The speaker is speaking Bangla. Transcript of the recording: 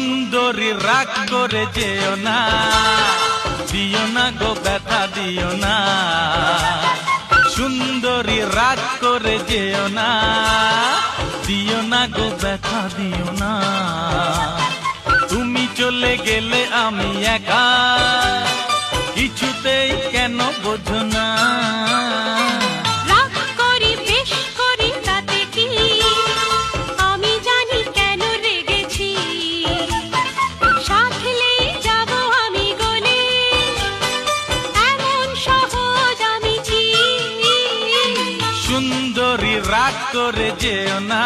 সুন্দরী রাগ করে যেও না, দিও না গো ব্যথা দিও না। সুন্দরী রাগ করে যেও না, দিও না গো ব্যথা দিও না। তুমি চলে গেলে আমি একা, কিছুতেই কেন বোঝো না। রাগ করি বেশ করি তাতে কি, আমি জানি কেন রেগেছি। সাথলে যাব আমি গলে, এমন সহজ আমি কি। সুন্দরী রাগ করে যেও না।